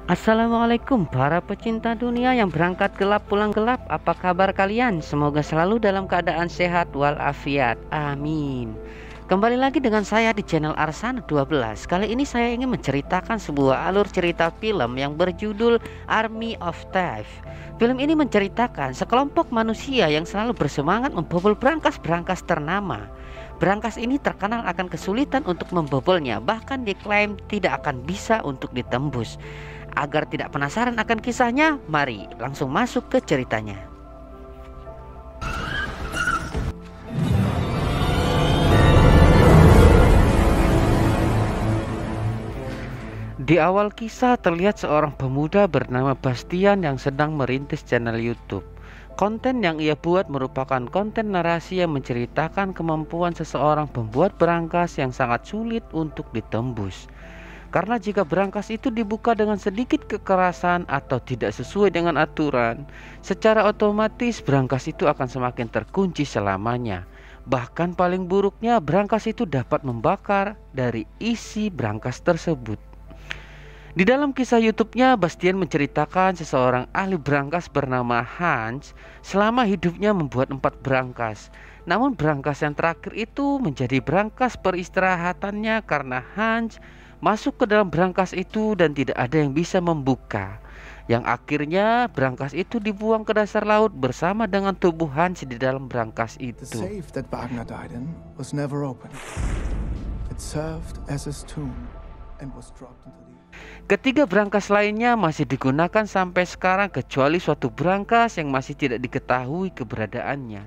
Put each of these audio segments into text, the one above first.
Assalamualaikum para pecinta dunia yang berangkat gelap pulang gelap. Apa kabar kalian? Semoga selalu dalam keadaan sehat walafiat. Amin. Kembali lagi dengan saya di channel Arsana 12. Kali ini saya ingin menceritakan sebuah alur cerita film yang berjudul Army of Thieves. Film ini menceritakan sekelompok manusia yang selalu bersemangat membobol brankas-brankas ternama. Brankas ini terkenal akan kesulitan untuk membobolnya, bahkan diklaim tidak akan bisa untuk ditembus. Agar tidak penasaran akan kisahnya, mari langsung masuk ke ceritanya. Di awal kisah terlihat seorang pemuda bernama Bastian yang sedang merintis channel YouTube. Konten yang ia buat merupakan konten narasi yang menceritakan kemampuan seseorang pembuat brankas yang sangat sulit untuk ditembus. Karena jika brankas itu dibuka dengan sedikit kekerasan atau tidak sesuai dengan aturan, secara otomatis brankas itu akan semakin terkunci selamanya. Bahkan paling buruknya brankas itu dapat membakar dari isi brankas tersebut. Di dalam kisah YouTube-nya, Bastian menceritakan seseorang ahli brankas bernama Hans selama hidupnya membuat 4 brankas. Namun brankas yang terakhir itu menjadi brankas peristirahatannya karena Hans masuk ke dalam brankas itu dan tidak ada yang bisa membuka. Yang akhirnya brankas itu dibuang ke dasar laut bersama dengan tubuh Hans di dalam brankas itu. The safe that Wagner died in was never opened. It served as his tomb and was dropped into the... Ketiga brankas lainnya masih digunakan sampai sekarang kecuali suatu brankas yang masih tidak diketahui keberadaannya.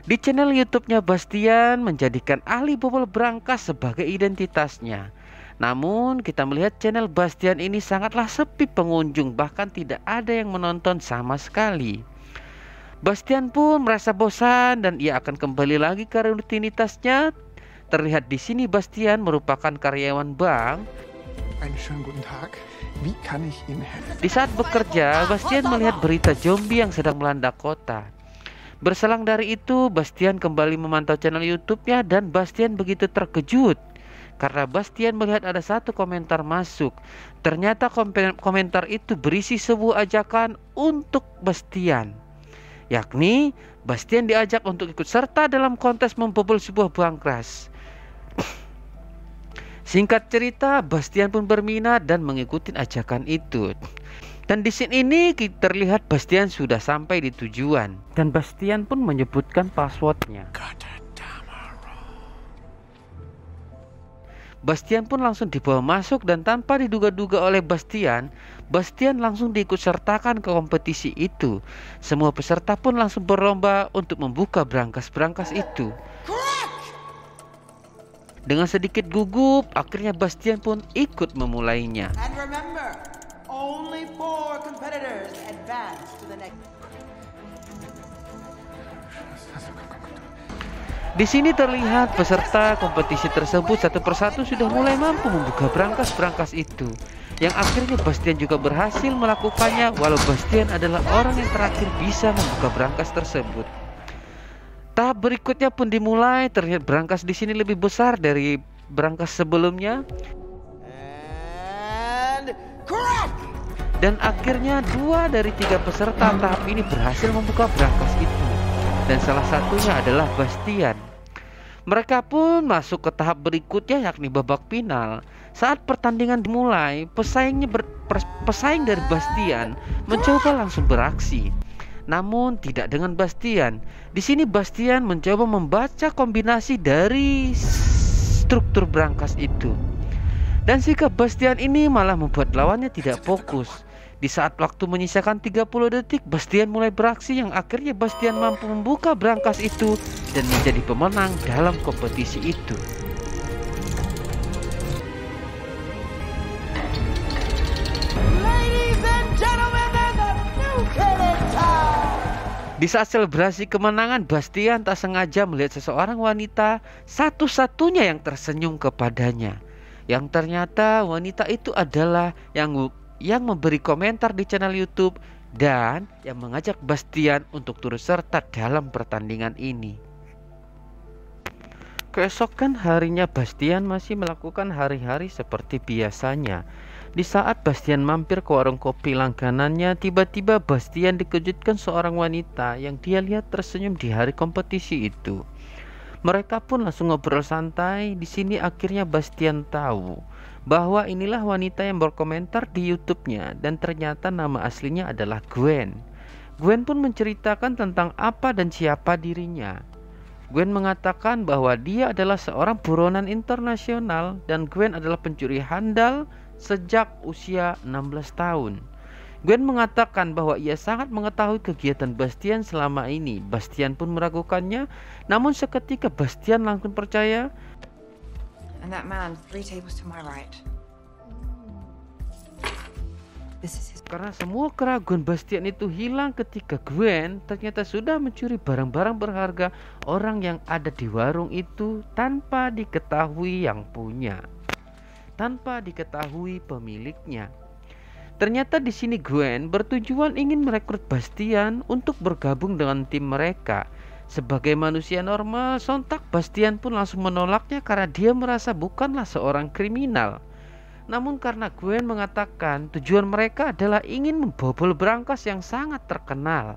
Di channel YouTube-nya, Bastian menjadikan ahli bobol brankas sebagai identitasnya. Namun kita melihat channel Bastian ini sangatlah sepi pengunjung, bahkan tidak ada yang menonton sama sekali. Bastian pun merasa bosan dan ia akan kembali lagi ke rutinitasnya. Terlihat di sini Bastian merupakan karyawan bank. Einen schönen guten Tag. Wie kann ich Ihnen helfen? Di saat bekerja, Bastian melihat berita zombie yang sedang melanda kota. Berselang dari itu, Bastian kembali memantau channel YouTube-nya dan Bastian begitu terkejut karena Bastian melihat ada satu komentar masuk. Ternyata komentar itu berisi sebuah ajakan untuk Bastian, yakni Bastian diajak untuk ikut serta dalam kontes membobol sebuah brankas. Singkat cerita, Bastian pun berminat dan mengikuti ajakan itu. Dan di scene ini terlihat Bastian sudah sampai di tujuan dan Bastian pun menyebutkan passwordnya. Bastian pun langsung dibawa masuk dan tanpa diduga-duga oleh Bastian, Bastian langsung diikut sertakan ke kompetisi itu. Semua peserta pun langsung berlomba untuk membuka brankas-brankas itu. Dengan sedikit gugup, akhirnya Bastian pun ikut memulainya. And remember, only 4 competitors advance to the next. Di sini terlihat peserta kompetisi tersebut satu persatu sudah mulai mampu membuka brankas-brankas itu. Yang akhirnya Bastian juga berhasil melakukannya, walau Bastian adalah orang yang terakhir bisa membuka brankas tersebut. Tahap berikutnya pun dimulai. Terlihat brankas di sini lebih besar dari brankas sebelumnya. And crack! Dan akhirnya 2 dari 3 peserta tahap ini berhasil membuka brankas itu. Dan salah satunya adalah Bastian. Mereka pun masuk ke tahap berikutnya, yakni babak final. Saat pertandingan dimulai, pesaing dari Bastian mencoba langsung beraksi. Namun tidak dengan Bastian. Di sini Bastian mencoba membaca kombinasi dari struktur brankas itu. Dan sikap Bastian ini malah membuat lawannya tidak fokus. Di saat waktu menyisakan 30 detik, Bastian mulai beraksi yang akhirnya Bastian mampu membuka brankas itu dan menjadi pemenang dalam kompetisi itu. Ladies and gentlemen, there's a new kid in town! Di saat selebrasi kemenangan, Bastian tak sengaja melihat seseorang wanita satu-satunya yang tersenyum kepadanya. Yang ternyata wanita itu adalah yang memberi komentar di channel YouTube dan yang mengajak Bastian untuk turut serta dalam pertandingan ini. Keesokan harinya Bastian masih melakukan hari-hari seperti biasanya. Di saat Bastian mampir ke warung kopi langganannya, tiba-tiba Bastian dikejutkan seorang wanita yang dia lihat tersenyum di hari kompetisi itu. Mereka pun langsung ngobrol santai. Di sini akhirnya Bastian tahu bahwa inilah wanita yang berkomentar di YouTube-nya, dan ternyata nama aslinya adalah Gwen. Gwen pun menceritakan tentang apa dan siapa dirinya. Gwen mengatakan bahwa dia adalah seorang buronan internasional dan Gwen adalah pencuri handal sejak usia 16 tahun. Gwen mengatakan bahwa ia sangat mengetahui kegiatan Bastian selama ini. Bastian pun meragukannya, namun seketika Bastian langsung percaya. And that man 3 tables to my right. This is his... Karena semua keraguan Bastian itu hilang ketika Gwen ternyata sudah mencuri barang-barang berharga orang yang ada di warung itu tanpa diketahui yang punya, tanpa diketahui pemiliknya. Ternyata di sini Gwen bertujuan ingin merekrut Bastian untuk bergabung dengan tim mereka. Sebagai manusia normal, sontak Bastian pun langsung menolaknya karena dia merasa bukanlah seorang kriminal. Namun karena Gwen mengatakan tujuan mereka adalah ingin membobol brankas yang sangat terkenal,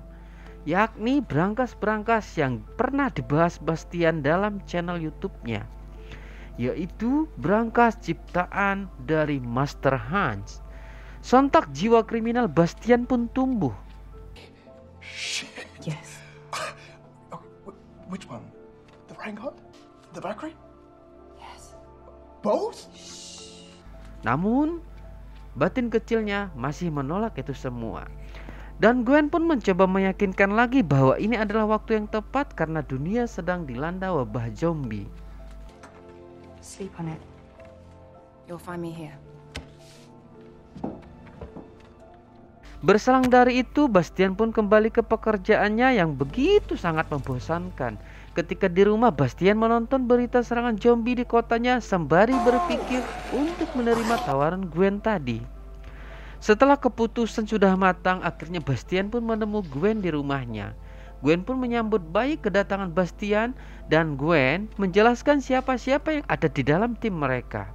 yakni brankas-brankas yang pernah dibahas Bastian dalam channel YouTube-nya, yaitu brankas ciptaan dari Master Hans. Sontak jiwa kriminal Bastian pun tumbuh. Shit. Yes. Which one? The Vanguard? The Valkyrie? Yes. Both? Namun batin kecilnya masih menolak itu semua. Dan Gwen pun mencoba meyakinkan lagi bahwa ini adalah waktu yang tepat karena dunia sedang dilanda wabah zombie. Sleep on it. You'll find me here. Berselang dari itu, Bastian pun kembali ke pekerjaannya yang begitu sangat membosankan. Ketika di rumah, Bastian menonton berita serangan zombie di kotanya sembari berpikir untuk menerima tawaran Gwen tadi. Setelah keputusan sudah matang, akhirnya Bastian pun menemui Gwen di rumahnya. Gwen pun menyambut baik kedatangan Bastian dan Gwen menjelaskan siapa-siapa yang ada di dalam tim mereka.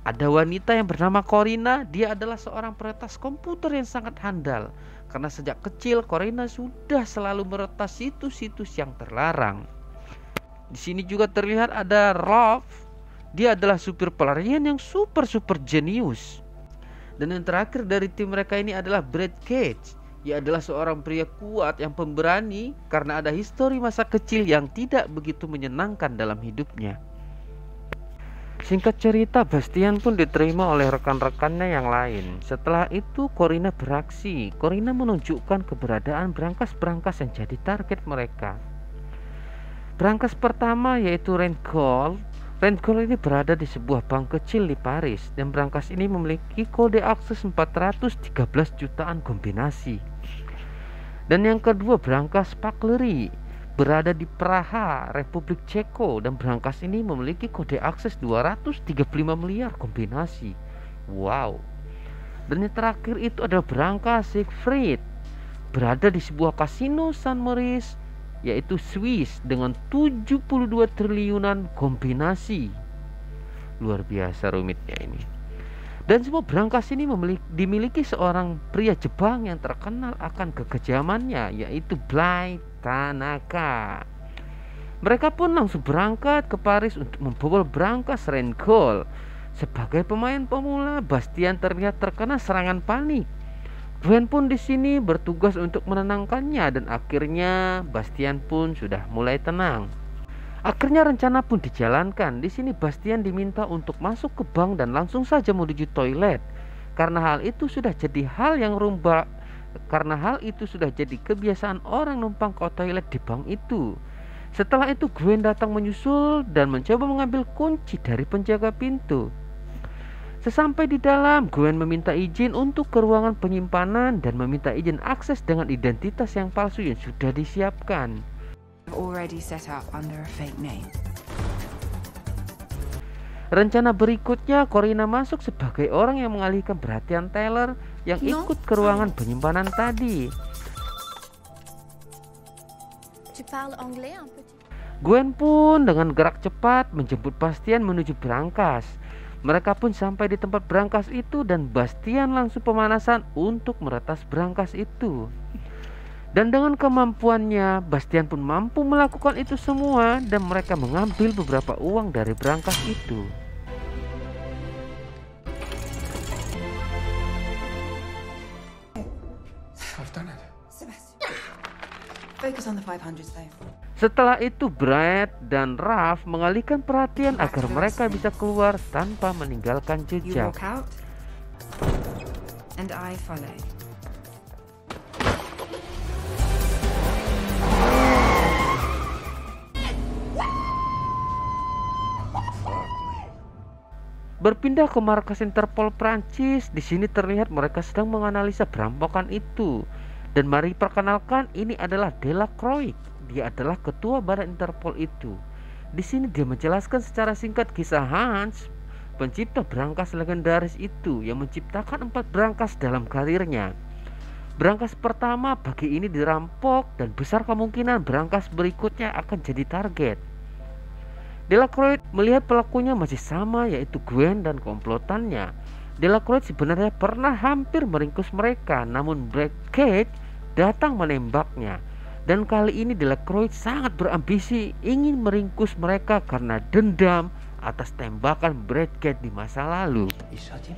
Ada wanita yang bernama Corina. Dia adalah seorang peretas komputer yang sangat handal. Karena sejak kecil Corina sudah selalu meretas situs-situs yang terlarang. Di sini juga terlihat ada Rolf. Dia adalah supir pelarian yang super jenius. Dan yang terakhir dari tim mereka ini adalah Brad Cage. Ia adalah seorang pria kuat yang pemberani karena ada histori masa kecil yang tidak begitu menyenangkan dalam hidupnya. Singkat cerita, Bastian pun diterima oleh rekan-rekannya yang lain. Setelah itu Corina beraksi. Corina menunjukkan keberadaan brankas-brankas yang jadi target mereka. Brankas pertama yaitu Rentgol. Rentgol ini berada di sebuah bank kecil di Paris, dan brankas ini memiliki kode akses 413 jutaan kombinasi. Dan yang kedua brankas Pakleri berada di Praha, Republik Ceko, dan brankas ini memiliki kode akses 235 miliar kombinasi. Wow. Dan yang terakhir itu adalah brankas Siegfried, berada di sebuah kasino San Moritz, yaitu Swiss, dengan 72 triliunan kombinasi. Luar biasa rumitnya ini. Dan semua brankas ini dimiliki seorang pria Jepang yang terkenal akan kekejamannya, yaitu Bligh Tanaka. Mereka pun langsung berangkat ke Paris untuk membobol brankas Rentgol. Sebagai pemain pemula, Bastian terlihat terkena serangan panik. Gwen pun di sini bertugas untuk menenangkannya, dan akhirnya Bastian pun sudah mulai tenang. Akhirnya rencana pun dijalankan. Di sini Bastian diminta untuk masuk ke bank dan langsung saja menuju toilet. Karena hal itu sudah jadi kebiasaan orang numpang ke toilet di bank itu. Setelah itu Gwen datang menyusul dan mencoba mengambil kunci dari penjaga pintu. Sesampai di dalam, Gwen meminta izin untuk ke ruangan penyimpanan dan meminta izin akses dengan identitas yang palsu yang sudah disiapkan. Already set up under a fake name. Rencana berikutnya, Corina masuk sebagai orang yang mengalihkan perhatian Taylor yang ikut ke ruangan penyimpanan tadi. Gwen pun dengan gerak cepat menjemput Bastian menuju brankas. Mereka pun sampai di tempat brankas itu dan Bastian langsung pemanasan untuk meretas brankas itu. Dan dengan kemampuannya, Bastian pun mampu melakukan itu semua dan mereka mengambil beberapa uang dari brankas itu. I've done it. Sebastian. Focus on the 500s though. Setelah itu Brad dan Ralph mengalihkan perhatian agar mereka bisa keluar tanpa meninggalkan You jejak. walk out, and I follow. Berpindah ke markas Interpol Prancis, di sini terlihat mereka sedang menganalisa perampokan itu. Dan mari perkenalkan, ini adalah Delacroix. Dia adalah ketua badan Interpol itu. Di sini dia menjelaskan secara singkat kisah Hans, pencipta brankas legendaris itu yang menciptakan 4 brankas dalam karirnya. Brankas pertama pagi ini dirampok dan besar kemungkinan brankas berikutnya akan jadi target. Delacroix melihat pelakunya masih sama, yaitu Gwen dan komplotannya. Delacroix sebenarnya pernah hampir meringkus mereka, namun Brad Cage datang menembaknya. Dan kali ini Delacroix sangat berambisi ingin meringkus mereka karena dendam atas tembakan Brad Cage di masa lalu. You shot him?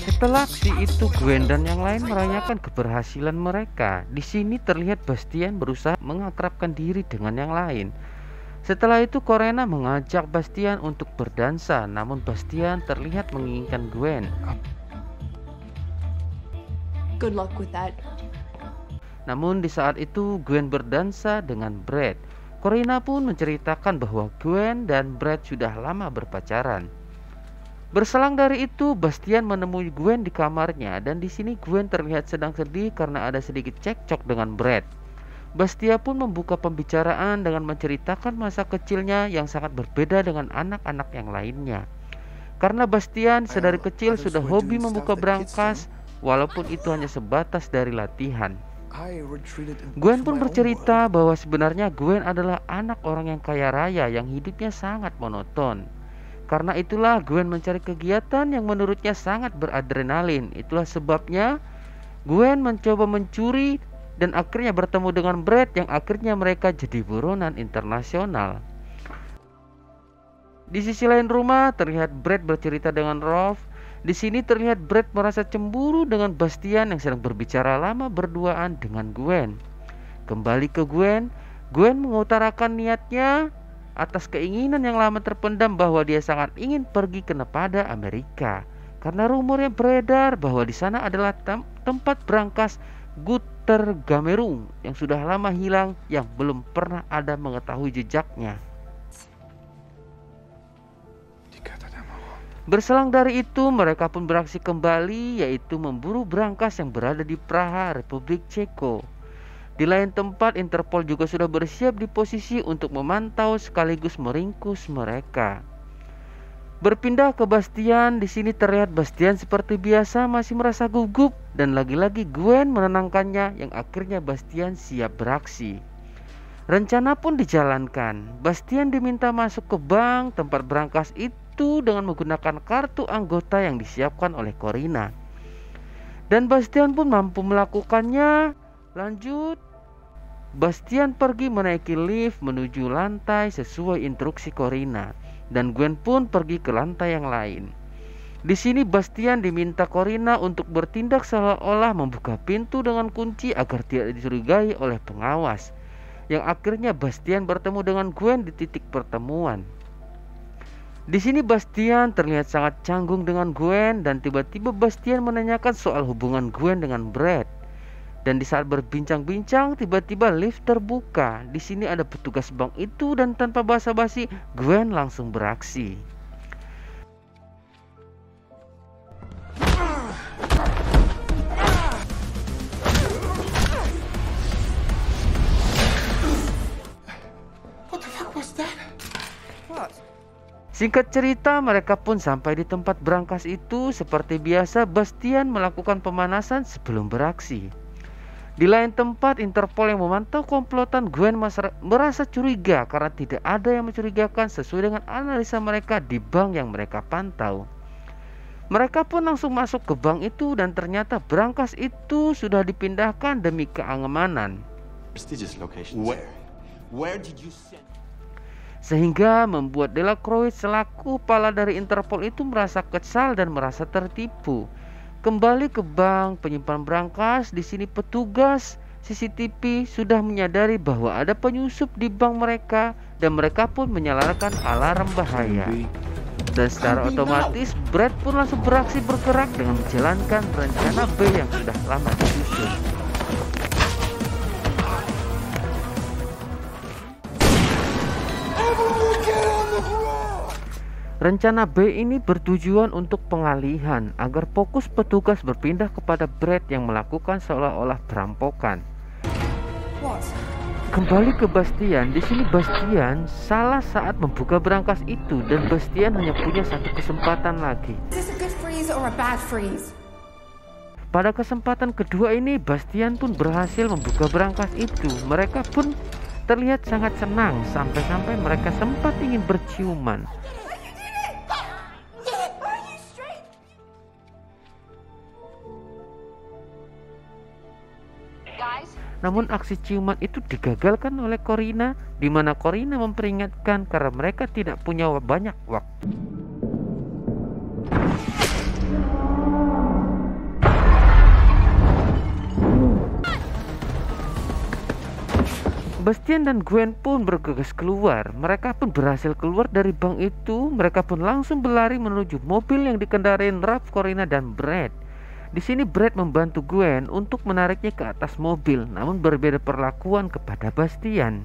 Setelah aksi itu, Gwen dan yang lain merayakan keberhasilan mereka. Di sini terlihat Bastian berusaha mengakrabkan diri dengan yang lain. Setelah itu Corena mengajak Bastian untuk berdansa, namun Bastian terlihat menginginkan Gwen. Good luck with that. Namun di saat itu Gwen berdansa dengan Brad. Corena pun menceritakan bahwa Gwen dan Brad sudah lama berpacaran. Berselang dari itu, Bastian menemui Gwen di kamarnya dan di sini Gwen terlihat sedang sedih karena ada sedikit cekcok dengan Brad. Bastian pun membuka pembicaraan dengan menceritakan masa kecilnya yang sangat berbeda dengan anak-anak yang lainnya. Karena Bastian sedari kecil sudah hobi membuka brankas, walaupun itu hanya sebatas dari latihan. Gwen pun bercerita bahwa sebenarnya Gwen adalah anak orang yang kaya raya yang hidupnya sangat monoton. Karena itulah Gwen mencari kegiatan yang menurutnya sangat beradrenalin. Itulah sebabnya Gwen mencoba mencuri dan akhirnya bertemu dengan Brad yang akhirnya mereka jadi buronan internasional. Di sisi lain rumah terlihat Brad bercerita dengan Rolf. Di sini terlihat Brad merasa cemburu dengan Bastian yang sedang berbicara lama berduaan dengan Gwen. Kembali ke Gwen, Gwen mengutarakan niatnya atas keinginan yang lama terpendam bahwa dia sangat ingin pergi ke Nevada, Amerika. Karena rumornya beredar bahwa di sana adalah tempat brankas Guter Gamerung yang sudah lama hilang, yang belum pernah ada mengetahui jejaknya. Berselang dari itu, mereka pun beraksi kembali, yaitu memburu brankas yang berada di Praha, Republik Ceko. Di lain tempat, Interpol juga sudah bersiap di posisi untuk memantau sekaligus meringkus mereka. Berpindah ke Bastian, di sini terlihat Bastian seperti biasa masih merasa gugup dan lagi-lagi Gwen menenangkannya yang akhirnya Bastian siap beraksi. Rencana pun dijalankan. Bastian diminta masuk ke bank tempat brankas itu dengan menggunakan kartu anggota yang disiapkan oleh Corina. Dan Bastian pun mampu melakukannya. Lanjut, Bastian pergi menaiki lift menuju lantai sesuai instruksi Corina, dan Gwen pun pergi ke lantai yang lain. Di sini Bastian diminta Corina untuk bertindak seolah-olah membuka pintu dengan kunci agar tidak dicurigai oleh pengawas. Yang akhirnya Bastian bertemu dengan Gwen di titik pertemuan. Di sini Bastian terlihat sangat canggung dengan Gwen dan tiba-tiba Bastian menanyakan soal hubungan Gwen dengan Brad. Dan di saat berbincang-bincang, tiba-tiba lift terbuka. Di sini ada petugas bank itu dan tanpa basa-basi, Gwen langsung beraksi. What the fuck was that? What? Singkat cerita, mereka pun sampai di tempat brankas itu. Seperti biasa, Bastian melakukan pemanasan sebelum beraksi. Di lain tempat, Interpol yang memantau komplotan Gwen merasa curiga karena tidak ada yang mencurigakan sesuai dengan analisa mereka di bank yang mereka pantau. Mereka pun langsung masuk ke bank itu dan ternyata brankas itu sudah dipindahkan demi keamanan. Sehingga membuat Delacroix selaku kepala dari Interpol itu merasa kesal dan merasa tertipu. Kembali ke bank penyimpan brankas, di sini petugas CCTV sudah menyadari bahwa ada penyusup di bank mereka dan mereka pun menyalakan alarm bahaya. Dan secara otomatis Brad pun langsung beraksi bergerak dengan menjalankan rencana B yang sudah lama disusun. Rencana B ini bertujuan untuk pengalihan agar fokus petugas berpindah kepada Brad yang melakukan seolah-olah perampokan. Kembali ke Bastian, di sini Bastian salah saat membuka brankas itu dan Bastian hanya punya satu kesempatan lagi. Pada kesempatan kedua ini Bastian pun berhasil membuka brankas itu. Mereka pun terlihat sangat senang sampai-sampai mereka sempat ingin berciuman. Namun aksi ciuman itu digagalkan oleh Corina, di mana Corina memperingatkan karena mereka tidak punya banyak waktu. Bastian dan Gwen pun bergegas keluar. Mereka pun berhasil keluar dari bank itu. Mereka pun langsung berlari menuju mobil yang dikendarai Ralph, Corina, dan Brad. Di sini Brad membantu Gwen untuk menariknya ke atas mobil, namun berbeda perlakuan kepada Bastian.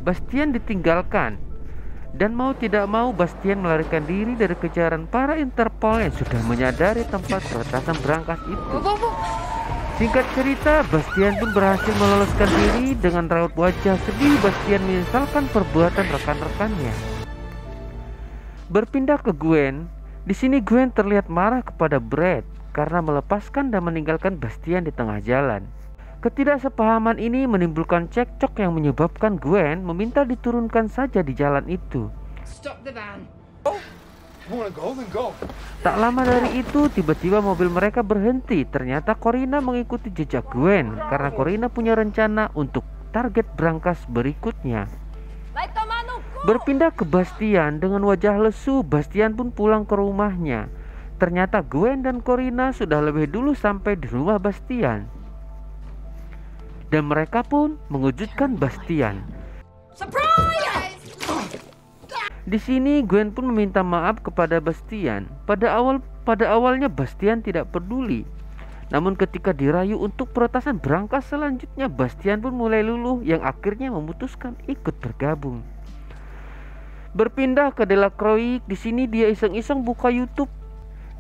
Bastian ditinggalkan, dan mau tidak mau Bastian melarikan diri dari kejaran para Interpol yang sudah menyadari tempat peretasan brankas itu. Singkat cerita, Bastian pun berhasil meloloskan diri. Dengan raut wajah sedih, Bastian menyesalkan perbuatan rekan-rekannya. Berpindah ke Gwen, di sini Gwen terlihat marah kepada Brad karena melepaskan dan meninggalkan Bastian di tengah jalan. Ketidaksepahaman ini menimbulkan cekcok yang menyebabkan Gwen meminta diturunkan saja di jalan itu. Stop the van. Tak lama dari itu, tiba-tiba mobil mereka berhenti. Ternyata Corina mengikuti jejak Gwen karena Corina punya rencana untuk target brankas berikutnya. Berpindah ke Bastian, dengan wajah lesu, Bastian pun pulang ke rumahnya. Ternyata Gwen dan Corina sudah lebih dulu sampai di rumah Bastian. Dan mereka pun mengejutkan Bastian. Di sini Gwen pun meminta maaf kepada Bastian. Pada awalnya Bastian tidak peduli. Namun ketika dirayu untuk peretasan brankas selanjutnya, Bastian pun mulai luluh yang akhirnya memutuskan ikut bergabung. Berpindah ke Delacroix, di sini dia iseng-iseng buka YouTube.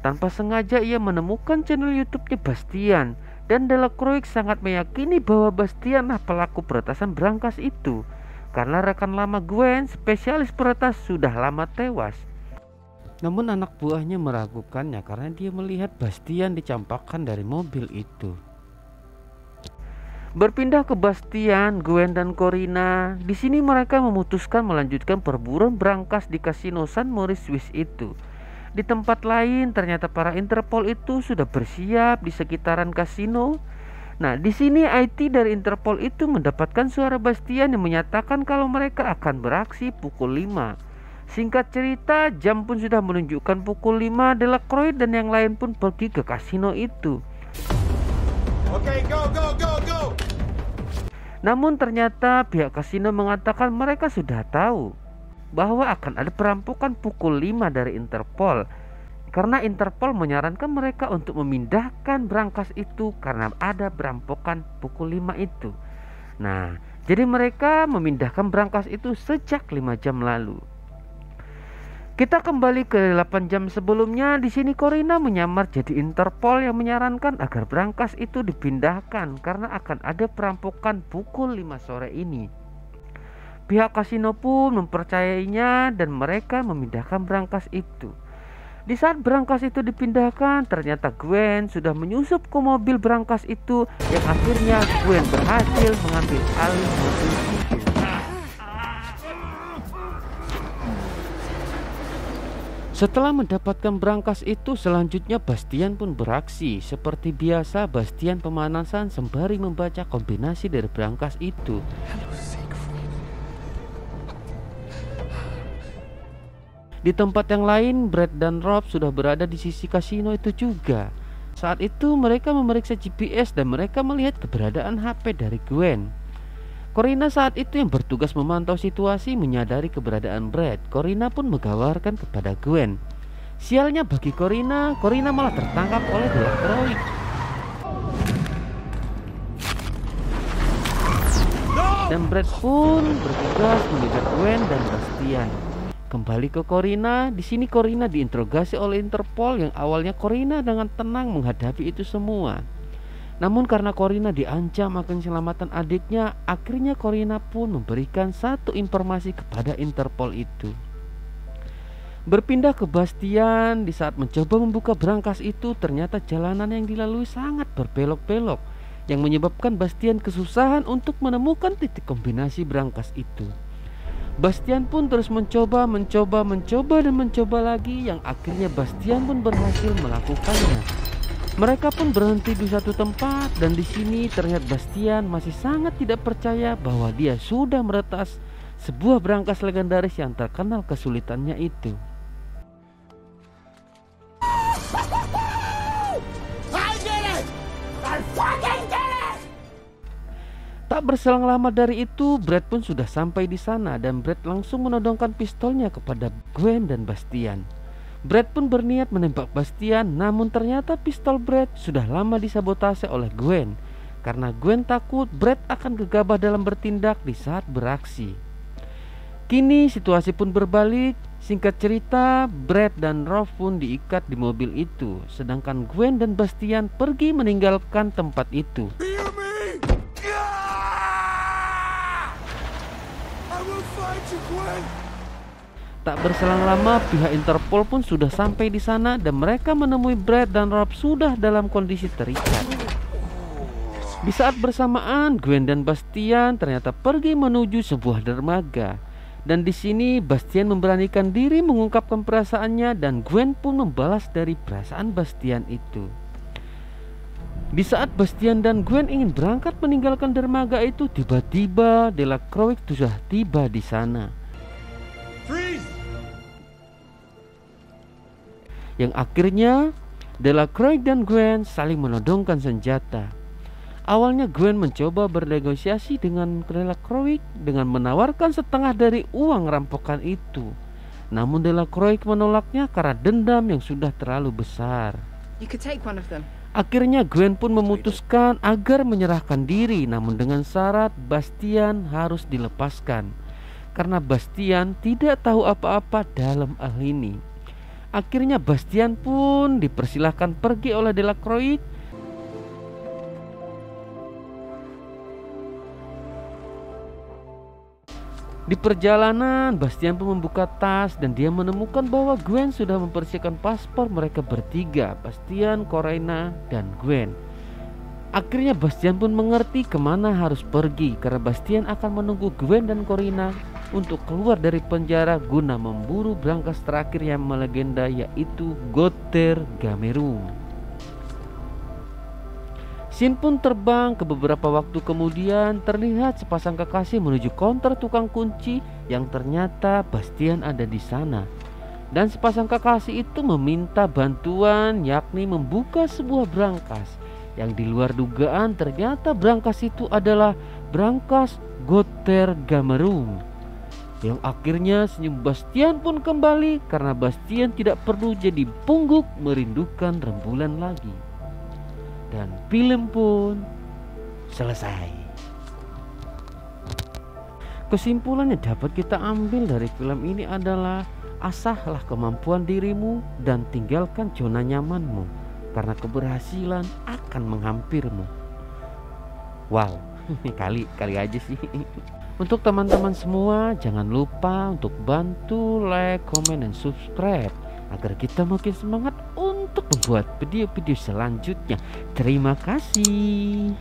Tanpa sengaja ia menemukan channel YouTube-nya Bastian, dan Delacroix sangat meyakini bahwa Bastianlah pelaku peretasan brankas itu. Karena rekan lama Gwen, spesialis peretas, sudah lama tewas. Namun anak buahnya meragukannya karena dia melihat Bastian dicampakkan dari mobil itu. Berpindah ke Bastian, Gwen dan Corina. Di sini mereka memutuskan melanjutkan perburuan brankas di kasino San Moritz Swiss itu. Di tempat lain ternyata para Interpol itu sudah bersiap di sekitaran kasino. Nah, di sini IT dari Interpol itu mendapatkan suara Bastian yang menyatakan kalau mereka akan beraksi pukul 5. Singkat cerita, jam pun sudah menunjukkan pukul 5. Delacroix dan yang lain pun pergi ke kasino itu. Okay, go. Namun ternyata pihak kasino mengatakan mereka sudah tahu bahwa akan ada perampokan pukul 5 dari Interpol. Karena Interpol menyarankan mereka untuk memindahkan brankas itu karena ada perampokan pukul 5 itu. Nah, jadi mereka memindahkan brankas itu sejak 5 jam lalu. Kita kembali ke 8 jam sebelumnya. Di sini Corina menyamar jadi Interpol yang menyarankan agar brankas itu dipindahkan karena akan ada perampokan pukul 5 sore ini. Pihak kasino pun mempercayainya dan mereka memindahkan brankas itu. Di saat brankas itu dipindahkan, ternyata Gwen sudah menyusup ke mobil brankas itu, yang akhirnya Gwen berhasil mengambil alih mobil itu. Setelah mendapatkan brankas itu, selanjutnya Bastian pun beraksi. Seperti biasa, Bastian pemanasan sembari membaca kombinasi dari brankas itu. Di tempat yang lain, Brad dan Rob sudah berada di sisi kasino itu juga. Saat itu mereka memeriksa GPS dan mereka melihat keberadaan HP dari Gwen. Corina saat itu yang bertugas memantau situasi menyadari keberadaan Brad. Corina pun mengabarkan kepada Gwen. Sialnya bagi Corina malah tertangkap oleh Delacroix. Dan Brad pun bertugas mengejar Gwen dan Bastian. Kembali ke Corina, di sini Corina diinterogasi oleh Interpol yang awalnya Corina dengan tenang menghadapi itu semua. Namun karena Corina diancam akan keselamatan adiknya, akhirnya Corina pun memberikan satu informasi kepada Interpol itu. Berpindah ke Bastian, di saat mencoba membuka brankas itu, ternyata jalanan yang dilalui sangat berbelok-belok, yang menyebabkan Bastian kesusahan untuk menemukan titik kombinasi brankas itu. Bastian pun terus mencoba dan mencoba lagi, yang akhirnya Bastian pun berhasil melakukannya. Mereka pun berhenti di satu tempat dan di sini terlihat Bastian masih sangat tidak percaya bahwa dia sudah meretas sebuah brankas legendaris yang terkenal kesulitannya itu. Tak berselang lama dari itu, Brad pun sudah sampai di sana dan Brad langsung menodongkan pistolnya kepada Gwen dan Bastian. Brad pun berniat menembak Bastian, namun ternyata pistol Brad sudah lama disabotase oleh Gwen. Karena Gwen takut Brad akan gegabah dalam bertindak di saat beraksi. Kini situasi pun berbalik. Singkat cerita, Brad dan Rob pun diikat di mobil itu, sedangkan Gwen dan Bastian pergi meninggalkan tempat itu. Tak berselang lama, pihak Interpol pun sudah sampai di sana dan mereka menemui Brad dan Rob sudah dalam kondisi terikat. Di saat bersamaan, Gwen dan Bastian ternyata pergi menuju sebuah dermaga. Dan di sini Bastian memberanikan diri mengungkapkan perasaannya dan Gwen pun membalas dari perasaan Bastian itu. Di saat Bastian dan Gwen ingin berangkat meninggalkan dermaga itu, tiba-tiba Delacroix sudah tiba di sana. Yang akhirnya Delacroix dan Gwen saling menodongkan senjata. Awalnya Gwen mencoba bernegosiasi dengan Delacroix dengan menawarkan setengah dari uang rampokan itu. Namun Delacroix menolaknya karena dendam yang sudah terlalu besar. Akhirnya Gwen pun memutuskan agar menyerahkan diri, namun dengan syarat Bastian harus dilepaskan. Karena Bastian tidak tahu apa-apa dalam hal ini. Akhirnya Bastian pun dipersilahkan pergi oleh Delacroix. Di perjalanan, Bastian pun membuka tas dan dia menemukan bahwa Gwen sudah mempersiapkan paspor mereka bertiga, Bastian, Corina, dan Gwen. Akhirnya Bastian pun mengerti kemana harus pergi karena Bastian akan menunggu Gwen dan Corina untuk keluar dari penjara guna memburu brankas terakhir yang melegenda, yaitu Göttergamerum. Scene pun terbang ke beberapa waktu kemudian. Terlihat sepasang kekasih menuju counter tukang kunci yang ternyata Bastian ada di sana. Dan sepasang kekasih itu meminta bantuan, yakni membuka sebuah brankas. Yang di luar dugaan ternyata brankas itu adalah brankas Göttergamerum. Yang akhirnya senyum Bastian pun kembali karena Bastian tidak perlu jadi pungguk merindukan rembulan lagi. Dan film pun selesai. Kesimpulan yang dapat kita ambil dari film ini adalah asahlah kemampuan dirimu dan tinggalkan zona nyamanmu, karena keberhasilan akan menghampirmu. Wow, kali aja sih. Untuk teman-teman semua, jangan lupa untuk bantu like, komen, dan subscribe agar kita makin semangat untuk membuat video-video selanjutnya. Terima kasih.